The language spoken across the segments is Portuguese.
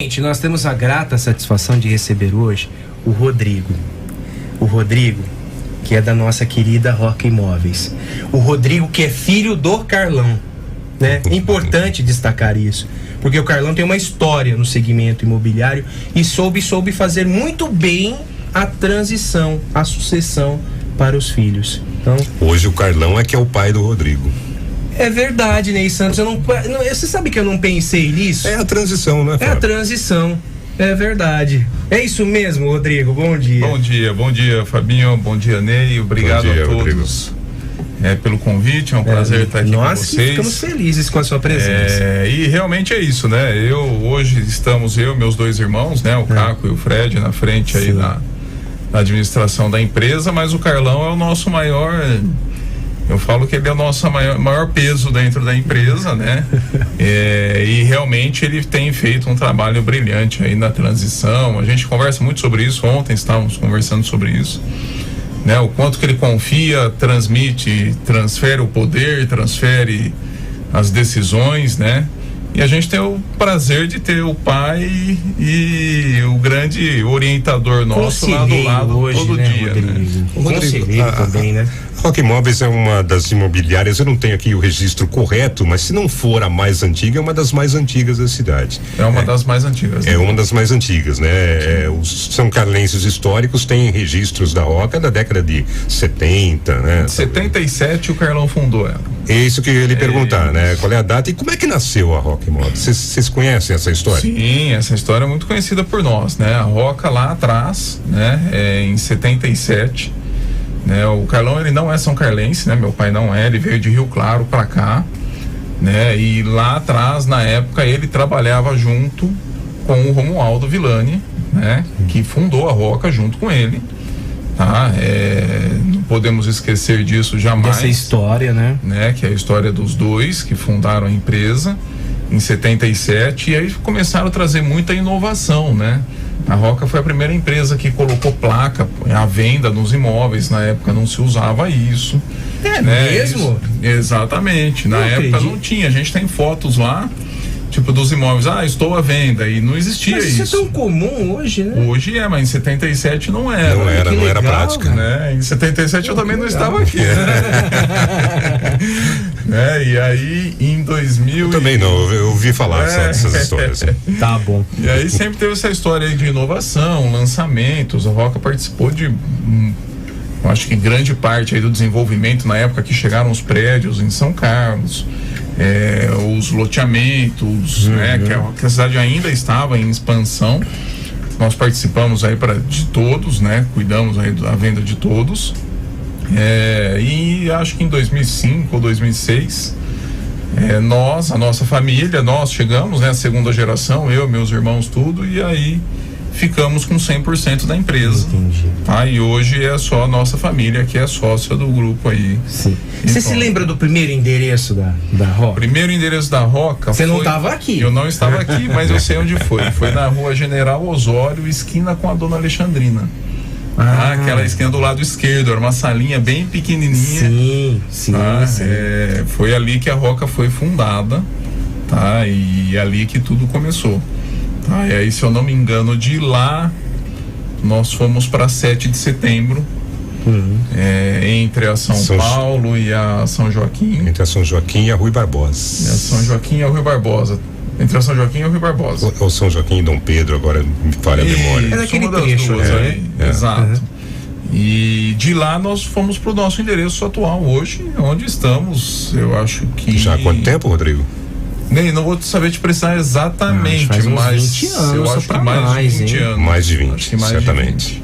Gente, nós temos a grata satisfação de receber hoje o Rodrigo. O Rodrigo, que é da nossa querida Roca Imóveis. O Rodrigo, que é filho do Carlão, né? É importante destacar isso, porque o Carlão tem uma história no segmento imobiliário e soube fazer muito bem a transição, a sucessão para os filhos. Então, hoje o Carlão é que é o pai do Rodrigo. É verdade, Ney Santos. Você sabe que eu não pensei nisso? É a transição, né, Fábio? É a transição. É verdade. É isso mesmo, Rodrigo. Bom dia. Bom dia, Fabinho. Bom dia, Ney. Obrigado a todos pelo convite. É um prazer estar aqui com vocês. Nós ficamos felizes com a sua presença. E realmente é isso, né? Hoje estamos meus dois irmãos, né? O Caco e o Fred na frente aí na administração da empresa, mas o Carlão é o nosso maior... Eu falo que ele é o nosso maior peso dentro da empresa, né? E realmente ele tem feito um trabalho brilhante aí na transição. A gente conversa muito sobre isso. Ontem estávamos conversando sobre isso, né? O quanto que ele confia, transfere o poder, transfere as decisões, né? E a gente tem o prazer de ter o pai e o grande orientador nosso lá do lado hoje, todo dia, né? O Rodrigo também, né? Roca Imóveis é uma das imobiliárias, eu não tenho aqui o registro correto, mas se não for a mais antiga, é uma das mais antigas da cidade. É uma das mais antigas. É uma das mais antigas, né? Os são carlenses históricos têm registros da Roca da década de 70, né? 77 o Carlão fundou ela. É isso que eu ia lhe perguntar, né? Qual é a data e como é que nasceu a Roca Imóveis? Vocês conhecem essa história? Sim, essa história é muito conhecida por nós, né? A Roca lá atrás, né? Em 77, né? O Carlão, ele não é são carlense, né? Meu pai não é, ele veio de Rio Claro pra cá, né? E lá atrás, na época, ele trabalhava junto com o Romualdo Villani, né? Que fundou a Roca junto com ele, tá? Não podemos esquecer disso jamais. Essa história, né? Que é a história dos dois que fundaram a empresa em 77, e aí começaram a trazer muita inovação, né? A Roca foi a primeira empresa que colocou placa à venda nos imóveis. Na época não se usava isso. É mesmo? Exatamente. Na época não tinha. A gente tem fotos lá, tipo, dos imóveis. Estou à venda. E não existia isso. Isso é tão comum hoje, né? Hoje é, mas em 77 não era. Não era prática. Né? Em 77 eu também não estava aqui. E aí, em 2000... Eu também não, eu ouvi falar só dessas histórias. Tá bom. E aí sempre teve essa história aí de inovação, lançamentos. A Roca participou de... eu acho que grande parte aí do desenvolvimento na época que chegaram os prédios em São Carlos, os loteamentos, né? Que a cidade ainda estava em expansão. Nós participamos aí de todos, né? Cuidamos aí da venda de todos. E acho que em 2005 ou 2006, a nossa família, nós chegamos, né? A segunda geração, eu, meus irmãos, tudo, e aí ficamos com 100% da empresa. Entendi. Tá? E hoje é só a nossa família que é sócia do grupo aí. Sim. Você se lembra do primeiro endereço da Roca? O primeiro endereço da Roca... Você não estava aqui. Eu não estava aqui, mas eu sei onde foi. Foi na Rua General Osório, esquina com a Dona Alexandrina. Aquela esquina do lado esquerdo, era uma salinha bem pequenininha. Sim. Foi ali que a Roca foi fundada, tá? E ali que tudo começou. Tá? E aí, se eu não me engano, de lá nós fomos para 7 de setembro, entre a São Paulo e a São Joaquim. Entre a São Joaquim e a Rui Barbosa. A São Joaquim e a Rui Barbosa. Entre a São Joaquim e a Rui Barbosa. Ou São Joaquim e Dom Pedro, agora me falha a memória. É naquele das trecho, duas aí. Exato. E de lá nós fomos pro nosso endereço atual hoje, onde estamos, eu acho que... Já há quanto tempo, Rodrigo? Nem, não vou saber te precisar exatamente, mas 20 anos, eu acho que mais de 20 anos. Mais de 20, certamente.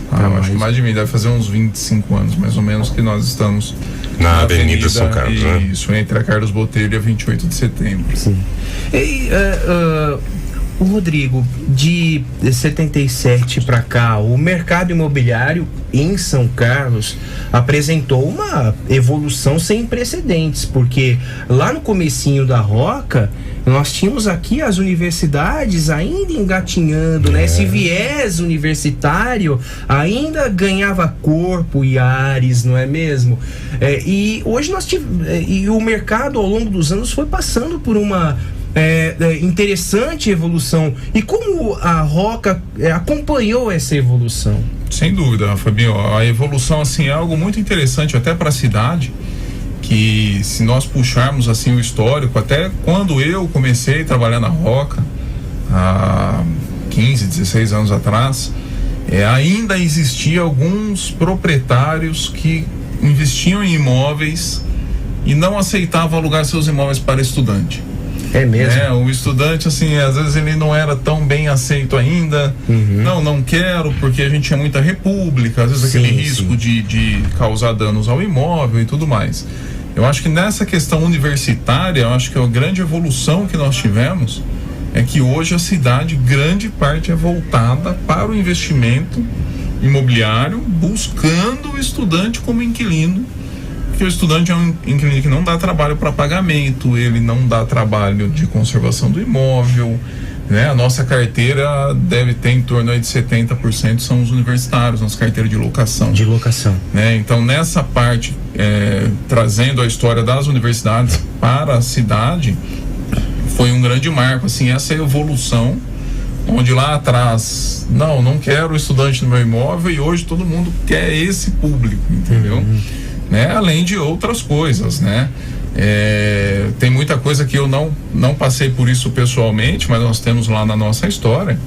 Eu acho que mais de 20, deve fazer uns 25 anos, mais ou menos, que nós estamos na Avenida São Carlos, né? Isso, entre a Carlos Botelho e a 28 de setembro. Sim. O Rodrigo, de 77 para cá, o mercado imobiliário em São Carlos apresentou uma evolução sem precedentes, porque lá no comecinho da Roca nós tínhamos aqui as universidades ainda engatinhando, né? Esse viés universitário ainda ganhava corpo e ares, não é mesmo? E hoje e o mercado ao longo dos anos foi passando por uma interessante evolução. E como a Roca acompanhou essa evolução? Sem dúvida, Fabinho. A evolução assim é algo muito interessante até para a cidade, que se nós puxarmos assim o histórico, até quando eu comecei a trabalhar na Roca, há 15, 16 anos atrás, ainda existia alguns proprietários que investiam em imóveis e não aceitavam alugar seus imóveis para estudante. É mesmo? O estudante, assim, às vezes ele não era tão bem aceito ainda. Não quero, porque a gente tinha muita república, às vezes aquele risco de causar danos ao imóvel e tudo mais. Eu acho que nessa questão universitária, eu acho que a grande evolução que nós tivemos é que hoje a cidade, grande parte é voltada para o investimento imobiliário, buscando o estudante como inquilino, porque o estudante é um inquilino que não dá trabalho para pagamento, ele não dá trabalho de conservação do imóvel, né? A nossa carteira deve ter em torno aí de 70% são os universitários, nossa carteira de locação. Né? Então, nessa parte, trazendo a história das universidades para a cidade, foi um grande marco, assim, essa evolução, onde lá atrás, não quero o estudante no meu imóvel, e hoje todo mundo quer esse público, entendeu? Né? Além de outras coisas, né? Tem muita coisa que eu não passei por isso pessoalmente, mas nós temos lá na nossa história,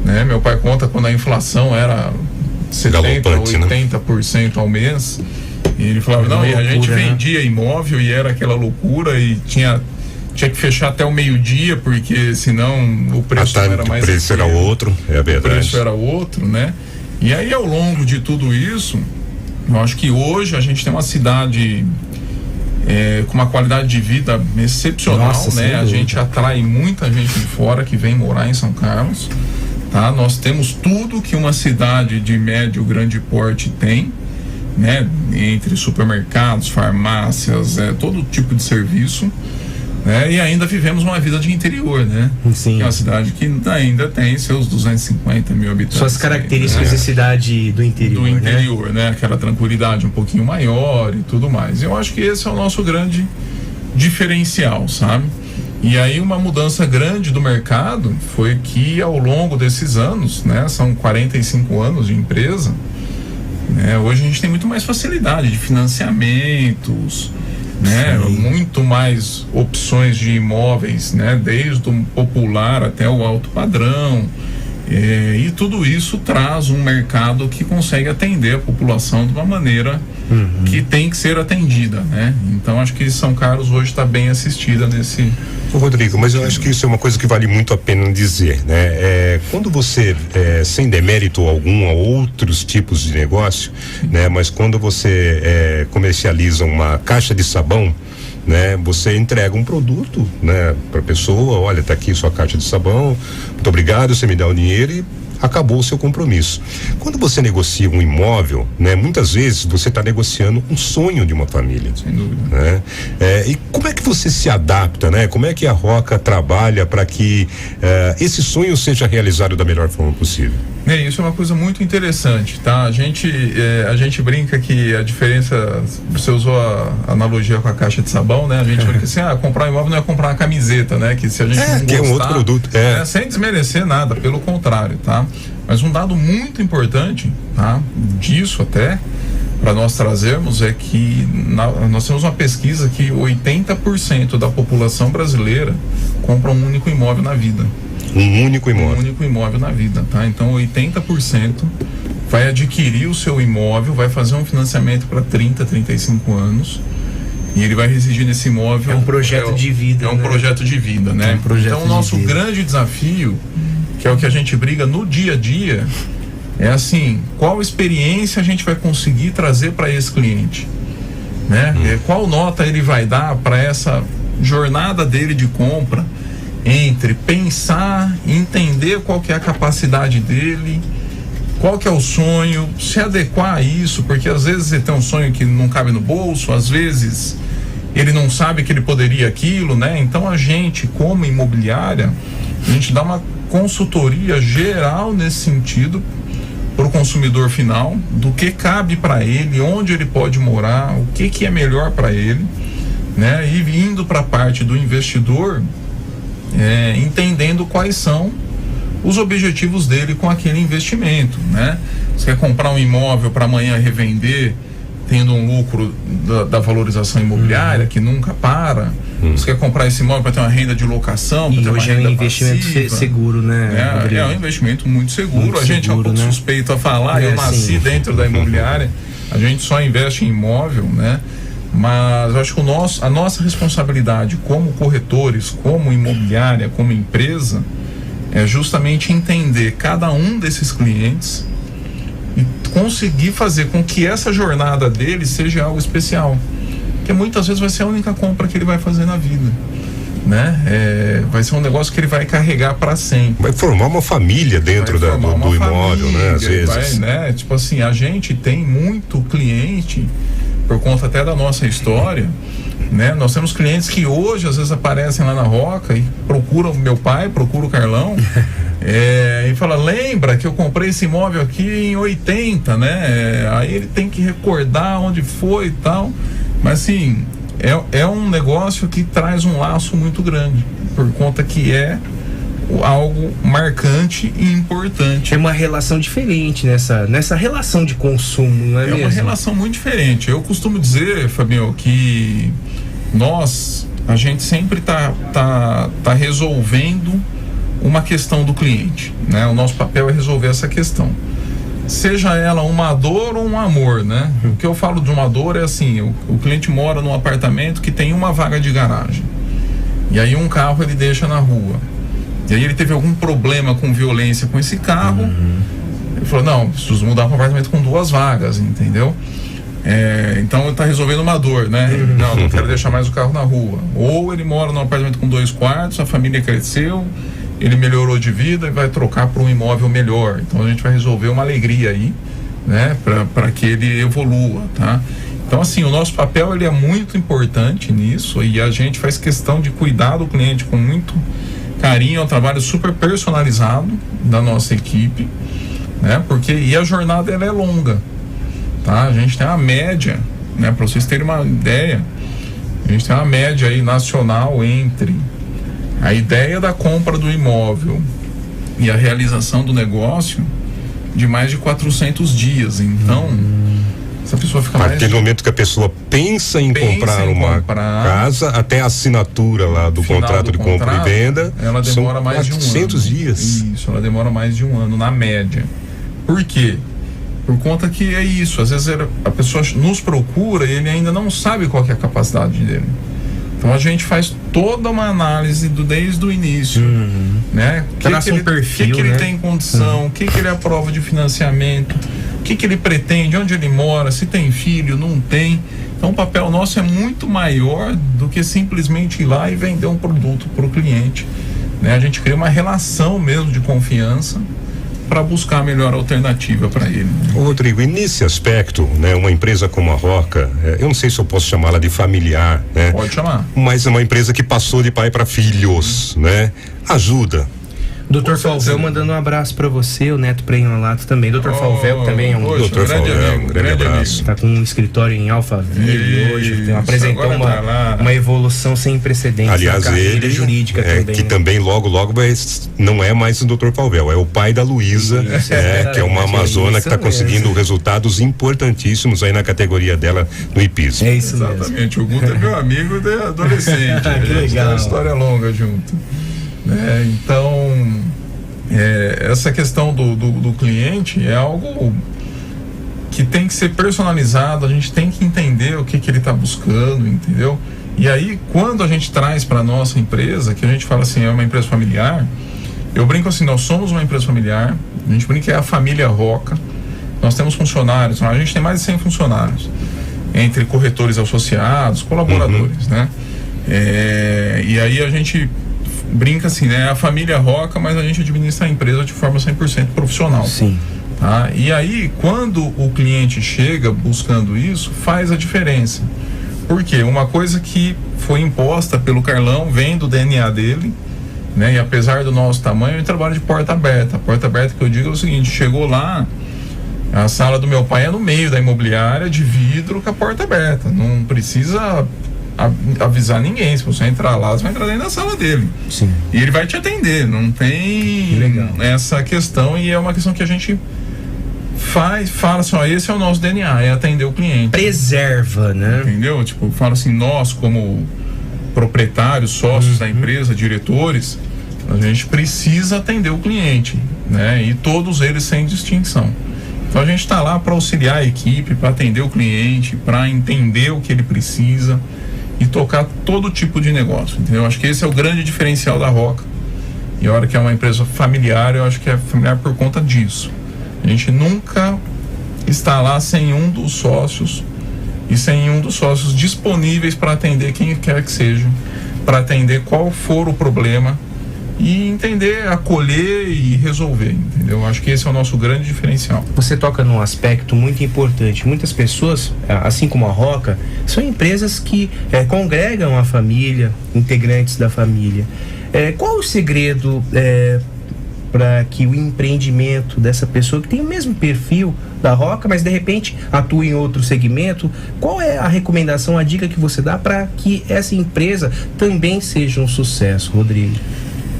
né? Meu pai conta quando a inflação era 70%, 80% ao mês, e ele falava, e a gente vendia imóvel e era aquela loucura, e tinha que fechar até o meio-dia, porque senão o preço não era mais... O preço era outro, é verdade. O preço era outro, né? E aí, ao longo de tudo isso, eu acho que hoje a gente tem uma cidade com uma qualidade de vida excepcional. Nossa, né? A gente atrai muita gente de fora que vem morar em São Carlos, tá? Nós temos tudo que uma cidade de médio grande porte tem, né? Entre supermercados, farmácias, todo tipo de serviço, né? E ainda vivemos uma vida de interior, né? Sim. Que é uma cidade que ainda tem seus 250 mil habitantes. Suas características de cidade do interior. Do interior, né? Aquela tranquilidade um pouquinho maior e tudo mais. Eu acho que esse é o nosso grande diferencial, sabe? E aí uma mudança grande do mercado foi que ao longo desses anos, né? São 45 anos de empresa, né? Hoje a gente tem muito mais facilidade de financiamentos, né? Muito mais opções de imóveis, né? Desde o popular até o alto padrão, e tudo isso traz um mercado que consegue atender a população de uma maneira que tem que ser atendida, né? Então acho que São Carlos hoje está bem assistida nesse... Rodrigo, mas eu acho que isso é uma coisa que vale muito a pena dizer, né? Quando você, sem demérito algum a outros tipos de negócio, né? Mas quando você comercializa uma caixa de sabão, né? Você entrega um produto, né? Para a pessoa, olha, tá aqui sua caixa de sabão, muito obrigado, você me dá o dinheiro e acabou o seu compromisso. Quando você negocia um imóvel, né? Muitas vezes você está negociando um sonho de uma família. Sem dúvida. Né? E como é que você se adapta, né? Como é que a Roca trabalha para que esse sonho seja realizado da melhor forma possível? Isso é uma coisa muito interessante, tá? A gente brinca que a diferença, você usou a analogia com a caixa de sabão, né? A gente brinca assim, comprar um imóvel não é comprar uma camiseta, né? Que se a gente não gostar, que é um outro produto. Sem desmerecer nada, pelo contrário, tá? Mas um dado muito importante, tá? Disso até, para nós trazermos, é que nós temos uma pesquisa que 80% da população brasileira compra um único imóvel na vida. Um único imóvel. Um único imóvel na vida, tá? Então 80% vai adquirir o seu imóvel, vai fazer um financiamento para 30, 35 anos e ele vai residir nesse imóvel. É um projeto de vida. É um projeto de vida, né? Então o nosso grande desafio, que é o que a gente briga no dia a dia, é assim, qual experiência a gente vai conseguir trazer para esse cliente, né? Qual nota ele vai dar para essa jornada dele de compra, entre pensar, entender qual que é a capacidade dele, qual que é o sonho, se adequar a isso, porque às vezes ele tem um sonho que não cabe no bolso, às vezes ele não sabe que ele poderia aquilo, né? Então a gente, como imobiliária, a gente dá uma consultoria geral nesse sentido para o consumidor final, do que cabe para ele, onde ele pode morar, o que é melhor para ele, né? E indo para a parte do investidor, entendendo quais são os objetivos dele com aquele investimento, né? Você quer comprar um imóvel para amanhã revender, tendo um lucro da valorização imobiliária que nunca para. Você quer comprar esse imóvel para ter uma renda de locação, para ter uma renda é um investimento seguro, né? É um investimento muito seguro. Muito a gente seguro, é um pouco né? suspeito a falar, eu nasci dentro da imobiliária, a gente só investe em imóvel, né? Mas eu acho que a nossa responsabilidade como corretores, como imobiliária, como empresa, é justamente entender cada um desses clientes e conseguir fazer com que essa jornada dele seja algo especial, porque muitas vezes vai ser a única compra que ele vai fazer na vida, né? Vai ser um negócio que ele vai carregar para sempre. Vai formar uma família dentro do imóvel, né? Às vezes. Né? Tipo assim, a gente tem muito cliente, por conta até da nossa história, né? Nós temos clientes que hoje às vezes aparecem lá na Roca e procuram meu pai, procuram o Carlão e fala, lembra que eu comprei esse imóvel aqui em 80, né? Aí ele tem que recordar onde foi e tal, mas assim, é um negócio que traz um laço muito grande, por conta que é algo marcante e importante. É uma relação diferente nessa relação de consumo, não é mesmo? É uma relação muito diferente. Eu costumo dizer, Fabinho, que a gente sempre tá resolvendo uma questão do cliente, né? O nosso papel é resolver essa questão, seja ela uma dor ou um amor, né? O que eu falo de uma dor é assim, o cliente mora num apartamento que tem uma vaga de garagem, e aí um carro ele deixa na rua, e aí ele teve algum problema com violência com esse carro, ele falou, não, preciso mudar para um apartamento com 2 vagas, entendeu? Então ele tá resolvendo uma dor, né? Não quero deixar mais o carro na rua. Ou ele mora num apartamento com 2 quartos, a família cresceu, ele melhorou de vida e vai trocar para um imóvel melhor. Então a gente vai resolver uma alegria aí, né? Para que ele evolua, tá? Então assim, o nosso papel ele é muito importante nisso, e a gente faz questão de cuidar do cliente com muito carinho. É um trabalho super personalizado da nossa equipe, né? E a jornada ela é longa, tá? A gente tem uma média, né? Para vocês terem uma ideia, a gente tem uma média aí nacional entre a ideia da compra do imóvel e a realização do negócio de mais de 400 dias. Então, essa pessoa fica mais... Aquele momento que a pessoa pensa em comprar uma casa, até a assinatura lá do contrato de compra e venda, ela demora mais de um ano. 400 dias. Isso, ela demora mais de um ano, na média. Por quê? Por conta que é isso, às vezes a pessoa nos procura e ele ainda não sabe qual que é a capacidade dele. Então a gente faz toda uma análise desde o início, né? O que ele tem condição, o que ele aprova de financiamento, o que ele pretende, onde ele mora, se tem filho, não tem. Então o papel nosso é muito maior do que simplesmente ir lá e vender um produto para o cliente, né? A gente cria uma relação mesmo de confiança para buscar a melhor alternativa para ele. Ô Rodrigo, e nesse aspecto, né, uma empresa como a Roca, eu não sei se eu posso chamá-la de familiar, né? Pode chamar. Mas é uma empresa que passou de pai para filhos, né? Ajuda. Dr. Falvel mandando um abraço pra você, o Neto Prenholato também. Dr. Falvel também é um Dr. Falvel, um grande abraço. Tá com um escritório em Alphaville hoje, apresentou uma evolução sem precedentes. Aliás, na carreira ele jurídica também, que também logo não é mais o Dr. Falvel, é o pai da Luísa, que é uma amazona que está conseguindo resultados importantíssimos aí na categoria dela no IPIS. É isso mesmo. Exatamente, o Guto é meu amigo de adolescente. A gente tem uma história longa junto. Então, essa questão do cliente é algo que tem que ser personalizado. A gente tem que entender o que ele está buscando, entendeu? E aí, quando a gente traz para nossa empresa, que a gente fala assim, é uma empresa familiar, eu brinco assim, nós somos uma empresa familiar, a gente brinca que é a família Roca, nós temos funcionários, a gente tem mais de 100 funcionários, entre corretores associados, colaboradores, né? E aí a gente brinca assim, né? A família Roca, mas a gente administra a empresa de forma 100% profissional. Sim. Tá? E aí, quando o cliente chega buscando isso, faz a diferença. Por quê? Uma coisa que foi imposta pelo Carlão, vem do DNA dele, né? E apesar do nosso tamanho, ele trabalha de porta aberta. A porta aberta que eu digo é o seguinte: chegou lá, a sala do meu pai é no meio da imobiliária, de vidro, com a porta aberta. Não precisa avisar ninguém. Se você entrar lá, você vai entrar dentro da sala dele. Sim. E ele vai te atender. Não tem essa questão, e é uma questão que a gente fala assim, ó, esse é o nosso DNA, é atender o cliente. Preserva, né? Entendeu? Tipo, fala assim, nós como proprietários, sócios da empresa, diretores, a gente precisa atender o cliente, né? E todos eles sem distinção. Então a gente está lá para auxiliar a equipe, para atender o cliente, para entender o que ele precisa e tocar todo tipo de negócio, entendeu? Acho que esse é o grande diferencial da Roca. E a hora que é uma empresa familiar, eu acho que é familiar por conta disso. A gente nunca está lá sem um dos sócios e sem um dos sócios disponíveis para atender quem quer que seja, para atender qual for o problema e entender, acolher e resolver, entendeu? Acho que esse é o nosso grande diferencial. Você toca num aspecto muito importante. Muitas pessoas, assim como a Roca, são empresas que congregam a família, integrantes da família. Qual o segredo para que o empreendimento dessa pessoa que tem o mesmo perfil da Roca, mas de repente atua em outro segmento? Qual é a recomendação, a dica que você dá para que essa empresa também seja um sucesso, Rodrigo?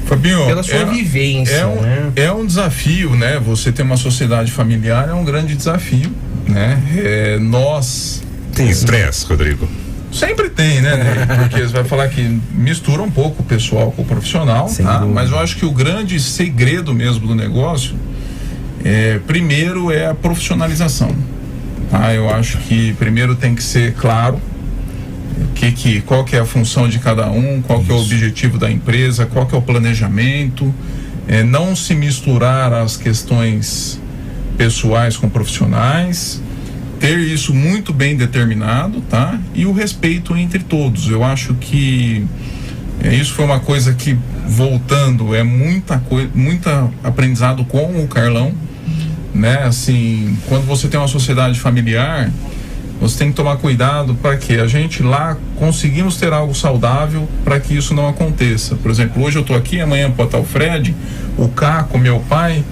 Fabinho, pela sua vivência, né? É um desafio, né? Você ter uma sociedade familiar é um grande desafio, né? Nós... Tem estresse, Rodrigo? Sempre tem, né? Porque você vai falar que mistura um pouco o pessoal com o profissional, tá? Mas eu acho que o grande segredo mesmo do negócio primeiro é a profissionalização, tá? Eu acho que primeiro tem que ser claro qual que é a função de cada um, qual que é o objetivo da empresa, qual que é o planejamento, não se misturar as questões pessoais com profissionais, ter isso muito bem determinado, tá? E o respeito entre todos. Eu acho que isso foi uma coisa que, voltando, muita aprendizado com o Carlão, né? Assim, quando você tem uma sociedade familiar, você tem que tomar cuidado para que a gente lá conseguimos ter algo saudável para que isso não aconteça. Por exemplo, hoje eu estou aqui, amanhã pode estar o Fred, o Caco, meu pai.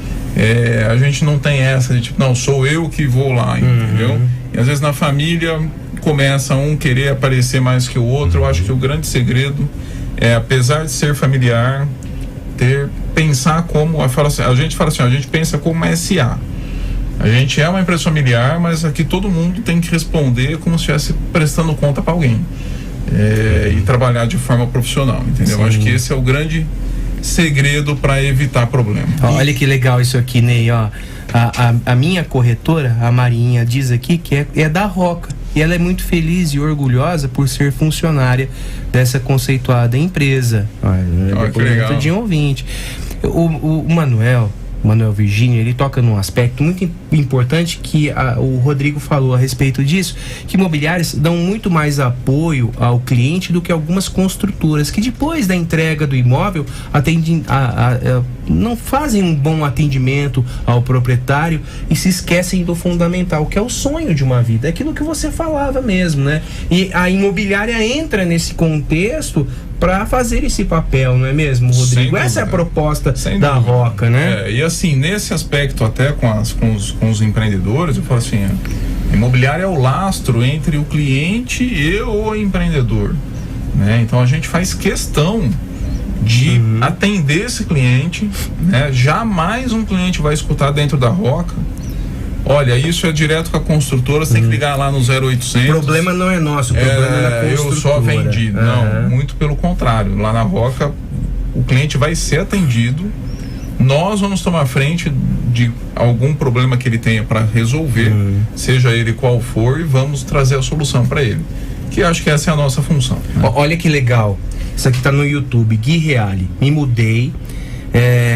A gente não tem essa de tipo, não, sou eu que vou lá, entendeu? E às vezes na família começa um querer aparecer mais que o outro. Eu acho que o grande segredo é, apesar de ser familiar, pensar como, a gente fala assim, a gente pensa como SA. A gente é uma empresa familiar, mas aqui todo mundo tem que responder como se estivesse prestando conta para alguém. E trabalhar de forma profissional, entendeu? Sim. Acho que esse é o grande segredo para evitar problema. Olha que legal isso aqui, Ney, ó. A minha corretora, a Marinha, diz aqui que é da Roca. E ela é muito feliz e orgulhosa por ser funcionária dessa conceituada empresa. Que legal. De um ouvinte. O Manuel Virgínio, ele toca num aspecto muito importante que o Rodrigo falou a respeito disso, que imobiliárias dão muito mais apoio ao cliente do que algumas construtoras, que depois da entrega do imóvel não fazem um bom atendimento ao proprietário e se esquecem do fundamental, que é o sonho de uma vida, é aquilo que você falava mesmo, né? E a imobiliária entra nesse contexto para fazer esse papel, não é mesmo, Rodrigo? Essa é a proposta da Roca, né? E assim, nesse aspecto até com os empreendedores, eu falo assim, a imobiliária é o lastro entre o cliente e o empreendedor, né? Então a gente faz questão de atender esse cliente, né? Jamais um cliente vai escutar dentro da Roca: olha, isso é direto com a construtora, você tem que ligar lá no 0800. O problema não é nosso, o problema é da construtora. Eu só vendi. Não, muito pelo contrário. Lá na Roca, o cliente vai ser atendido, nós vamos tomar frente de algum problema que ele tenha para resolver, seja ele qual for, e vamos trazer a solução para ele. Que acho que essa é a nossa função, né? Olha que legal. Isso aqui tá no YouTube, Gui Reale. Me mudei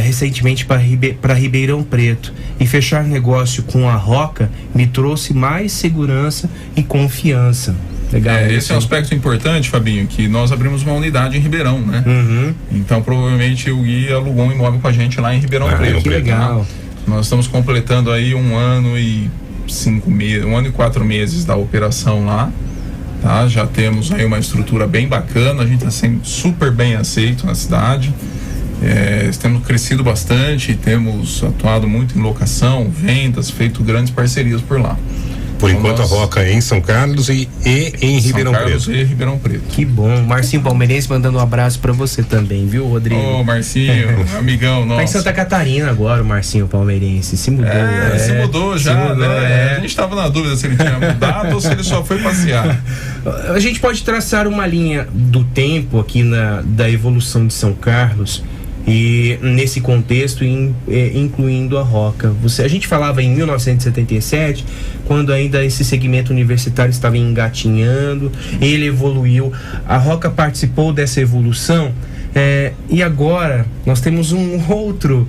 recentemente para Ribeirão Preto e fechar negócio com a Roca me trouxe mais segurança e confiança. Legal. Esse é um aspecto importante, Fabinho, que nós abrimos uma unidade em Ribeirão, né? Então provavelmente o Gui alugou um imóvel com a gente lá em Ribeirão Preto. Que legal. Né? Nós estamos completando aí 1 ano e 5 meses, 1 ano e 4 meses da operação lá, tá? Já temos aí uma estrutura bem bacana, a gente está sendo super bem aceito na cidade. Temos crescido bastante, temos atuado muito em locação, vendas, feito grandes parcerias por lá. Por enquanto a Roca é em São Carlos e em Ribeirão Preto. São Carlos e Ribeirão Preto. Que bom. Marcinho Palmeirense mandando um abraço pra você também, viu, Rodrigo? Ô, Marcinho, amigão nosso. Tá em Santa Catarina agora o Marcinho Palmeirense. Se mudou. Se mudou já, se mudou, né? A gente tava na dúvida se ele tinha mudado ou se ele só foi passear. A gente pode traçar uma linha do tempo aqui da evolução de São Carlos. E nesse contexto, incluindo a Roca. A gente falava em 1977, quando ainda esse segmento universitário estava engatinhando, ele evoluiu, a Roca participou dessa evolução, e agora nós temos um outro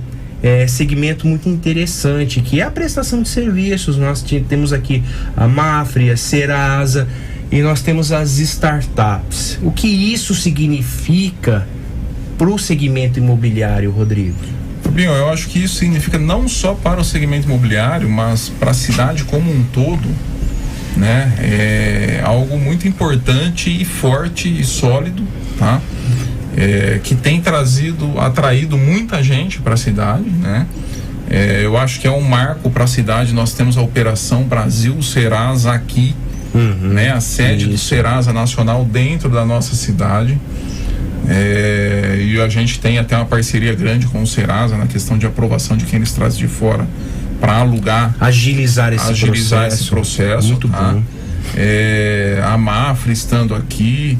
segmento muito interessante, que é a prestação de serviços. Nós temos aqui a Mafre, a Serasa, e nós temos as startups. O que isso significa para o segmento imobiliário, Rodrigo? Fabinho, eu acho que isso significa não só para o segmento imobiliário, mas para a cidade como um todo, né? É algo muito importante e forte e sólido, tá? Que tem atraído muita gente para a cidade, né? Eu acho que é um marco para a cidade. Nós temos a Operação Brasil Serasa aqui, né? A sede do Serasa Nacional dentro da nossa cidade. E a gente tem até uma parceria grande com o Serasa na questão de aprovação de quem eles trazem de fora para alugar, agilizar esse processo. Muito bom. A Mafra estando aqui,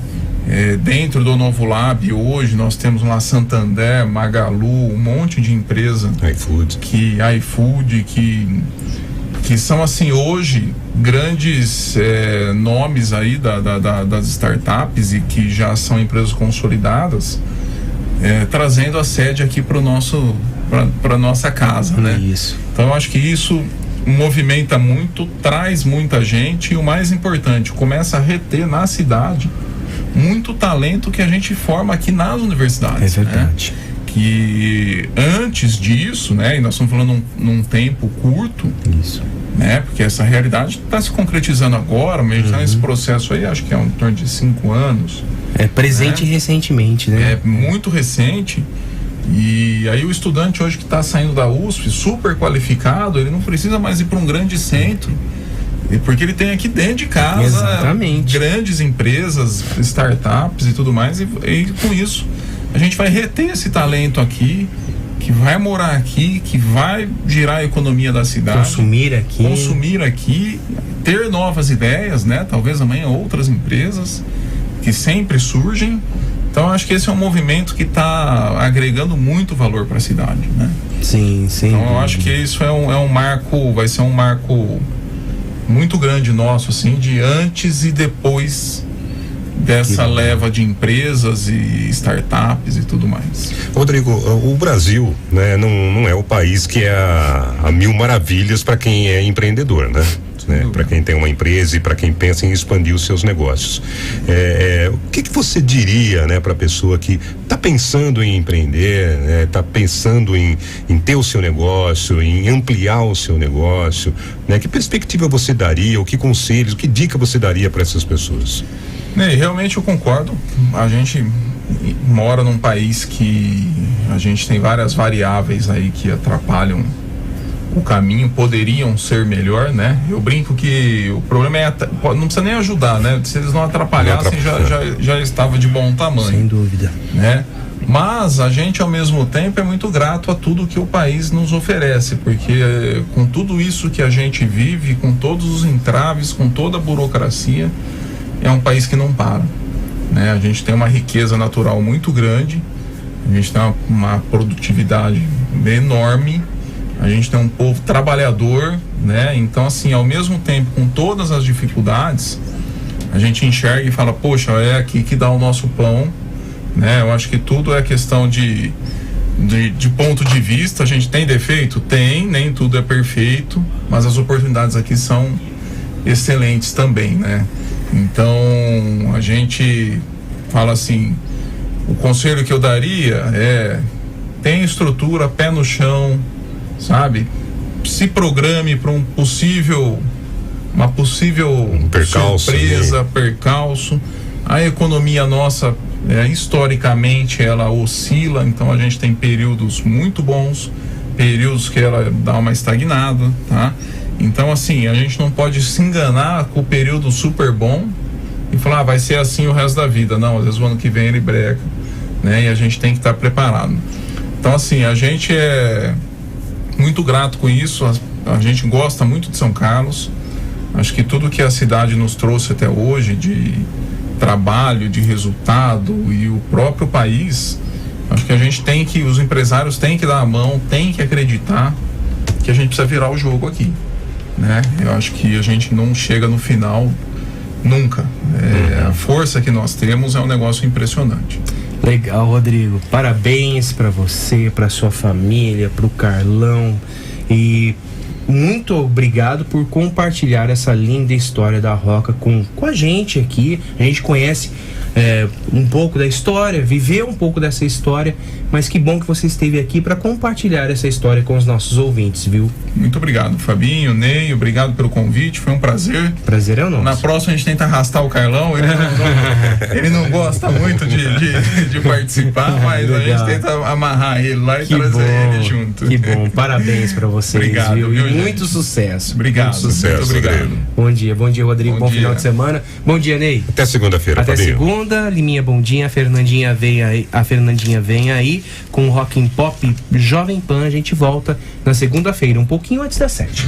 dentro do Novo Lab hoje nós temos lá Santander, Magalu, um monte de empresa, iFood, que são assim hoje grandes nomes aí das startups e que já são empresas consolidadas, trazendo a sede aqui para nossa casa, né? Isso. Então eu acho que isso movimenta muito, traz muita gente e o mais importante, começa a reter na cidade muito talento que a gente forma aqui nas universidades. É verdade. Né? Que antes disso, né, e nós estamos falando num tempo curto, isso, né, porque essa realidade está se concretizando agora, mas a gente está nesse processo aí, acho que é em torno de 5 anos. Presente recentemente, né? Muito recente. E aí o estudante hoje que está saindo da USP, super qualificado, ele não precisa mais ir para um grande centro, porque ele tem aqui dentro de casa grandes empresas, startups e tudo mais, e com isso a gente vai reter esse talento aqui, que vai morar aqui, que vai girar a economia da cidade, consumir aqui, ter novas ideias, né? Talvez amanhã outras empresas que sempre surgem. Então acho que esse é um movimento que está agregando muito valor para a cidade, né? Sim. Então eu acho que isso é um marco, vai ser um marco muito grande nosso, assim, de antes e depois dessa leva de empresas e startups e tudo mais. Rodrigo, o Brasil, né, não é o país que é a mil maravilhas para quem é empreendedor, né? Para quem tem uma empresa e para quem pensa em expandir os seus negócios. O que você diria, né, para a pessoa que está pensando em empreender, né, está pensando em ter o seu negócio, em ampliar o seu negócio, né? Que perspectiva você daria, ou que conselhos, que dica você daria para essas pessoas? Realmente eu concordo. A gente mora num país que a gente tem várias variáveis aí que atrapalham o caminho, poderiam ser melhor, né? Eu brinco que o problema não precisa nem ajudar, né? Se eles não atrapalhassem, já estava de bom tamanho. Sem dúvida. Né? Mas a gente, ao mesmo tempo, é muito grato a tudo que o país nos oferece, porque com tudo isso que a gente vive, com todos os entraves, com toda a burocracia, é um país que não para, né? A gente tem uma riqueza natural muito grande, a gente tem uma produtividade enorme, a gente tem um povo trabalhador, né? Então, assim, ao mesmo tempo, com todas as dificuldades, a gente enxerga e fala, poxa, é aqui que dá o nosso pão, né? Eu acho que tudo é questão de ponto de vista. A gente tem defeito? Tem, nem tudo é perfeito, mas as oportunidades aqui são excelentes também, né? Então a gente fala assim, o conselho que eu daria é: tem estrutura, pé no chão, sabe? Se programe para uma possível percalço, surpresa, percalço. A economia nossa, historicamente, ela oscila, então a gente tem períodos muito bons, períodos que ela dá uma estagnada, tá? Então, assim, a gente não pode se enganar com o período super bom e falar, vai ser assim o resto da vida. Não, às vezes o ano que vem ele breca, né? E a gente tem que estar preparado. Então, assim, a gente é muito grato com isso, a gente gosta muito de São Carlos. Acho que tudo que a cidade nos trouxe até hoje, de trabalho, de resultado, e o próprio país, acho que a gente tem que, os empresários têm que dar a mão, têm que acreditar que a gente precisa virar o jogo aqui, né? Eu acho que a gente não chega no final nunca. A força que nós temos é um negócio impressionante. Legal, Rodrigo. Parabéns para você, para sua família, para o Carlão, e muito obrigado por compartilhar essa linda história da Roca com a gente aqui. A gente conhece um pouco da história, viveu um pouco dessa história, mas que bom que você esteve aqui para compartilhar essa história com os nossos ouvintes, viu? Muito obrigado, Fabinho, Ney, obrigado pelo convite, foi um prazer. Prazer é o nosso. Na próxima a gente tenta arrastar o Carlão, ele não gosta muito de participar, mas legal. A gente tenta amarrar ele lá e trazer ele junto. Que bom, parabéns para vocês, obrigado, viu? E gente? Muito sucesso. Obrigado, muito sucesso. muito obrigado. Bom dia, Rodrigo, bom final de semana. Bom dia, Ney. Até segunda-feira, Até Fabinho. segunda, Liminha, bom dia. A Fernandinha vem aí com o Rock and Pop Jovem Pan. A gente volta na segunda-feira, um pouquinho antes das 7.